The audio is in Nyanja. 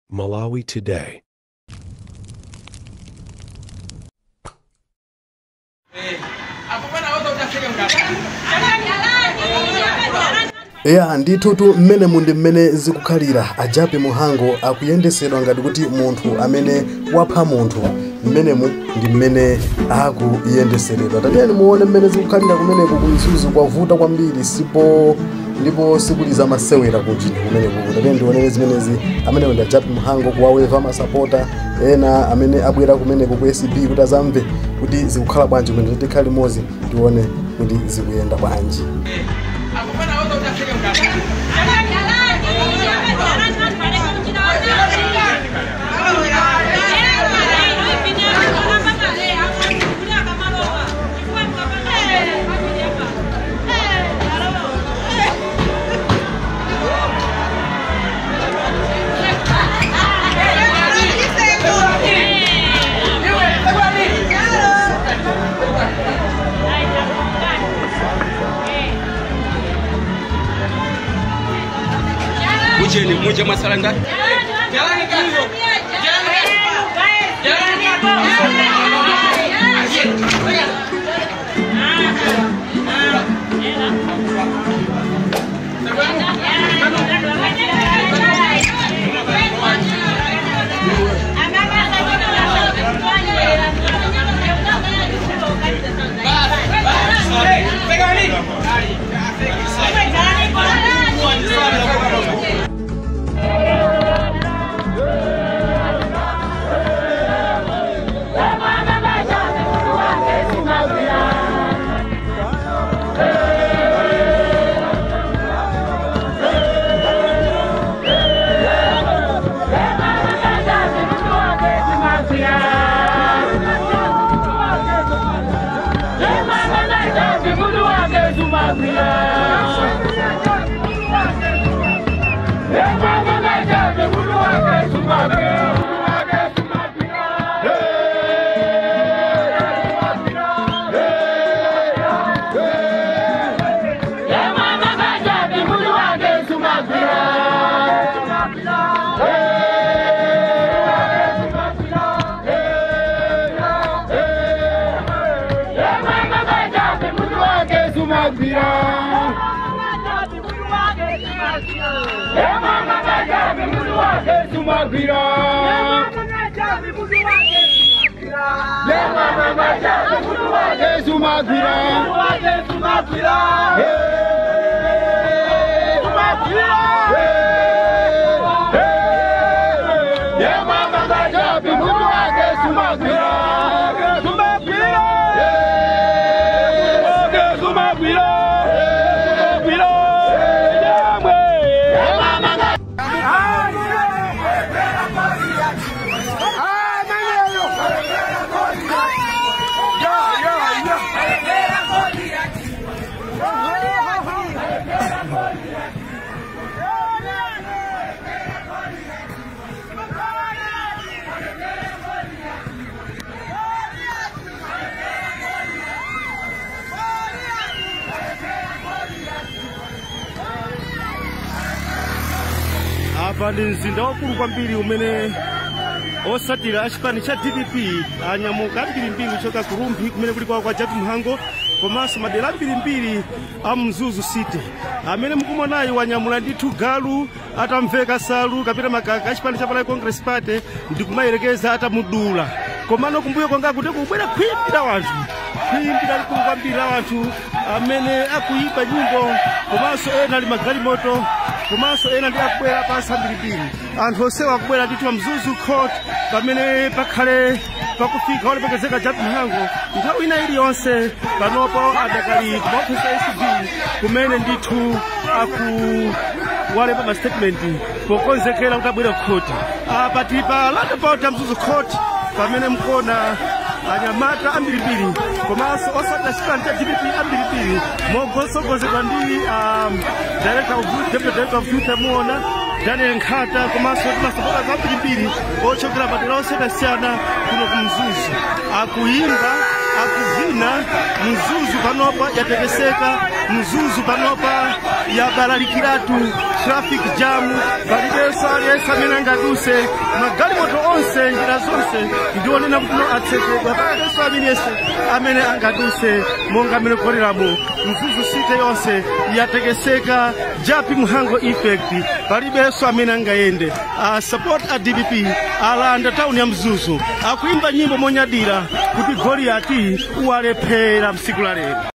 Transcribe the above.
Malawi Today. Ndithu mmene mundi mmene zikukhalira ajape muhango akuyendesedwa ngati kuti munthu amene wapha munthu mmenemu ndi mmene akuyendeseredwa. Tatiyeni muone mmene zikukhalira kumeneko kumsuzu kwavuta kwambiri ndipo sikuliza masewera ku chinthu kumeneko. Tatiyeni ndionere zimenezi amene ndi ajape muhango kuwaweva masapota ena amene abwera kumeneko ku SB kuti azamve kuti zikukhala bwanji kumene tikhali mozi tione kuti zikuyenda bwanji. Ni muja masalah enggak? Jalan kan? Ndi mzinda wakulu kwambiri umene osatira achipani cha DPP anyamuka mbirimbiri kuchoka ku Rumbi kumene kuli kwa Jape Muhango komanso madera mbirimbiri a Mzuzu City amene mukumonayi wanyamula ndithu galu atamveka salu kapita makaka achipani cha Malawi Congress Party ndi kumayerekeza atamudula komano kumbuyo kwanga kuti kubwera kwimbira wanthu likulu kwambiri la wanthu amene akuyiba nyimbo komanso ena ali magalimoto komanso ena ndi akubwera pansi mbirimbiri anthu onsewa akubwera ndithu Mzuzu Court pamene pakhale pakufika olemekezeka Jape Muhango nthawi ina iliyonse panopo adakali kumaofisi a SB kumene ndithu akuwalemba ma statement pokonzekera kuti abwere kukhoti pati pa roundabout ya Mzuzu Court pamene mukona anyamata ambirimbiri komanso osatira chipani cha DPP ambirimbiri mogonzedwa ndi Deputy Director of Youth muona Daniel Nkhata komanso masapota ambirimbiri ochokera madera osiyanasiyana kuno ku Mzuzu akuyimba akuvina Mzuzu panopa yatekeseka Mzuzu panopa yabalalikiratu traffic jam palibe palibenso aliyense amene angaduse magalimoto onse njira zonse ndionena kuti atsekedwa. Palibenso aliyense amene angaduse monga amene kuoneramu Mzuzu City yonse yatekeseka Japi Muhango effect. Palibenso amene angayende. Support a DPP alanda town ya Mzuzu akuimba nyimbo monyadira kuti Goliath walephera msiku la lero.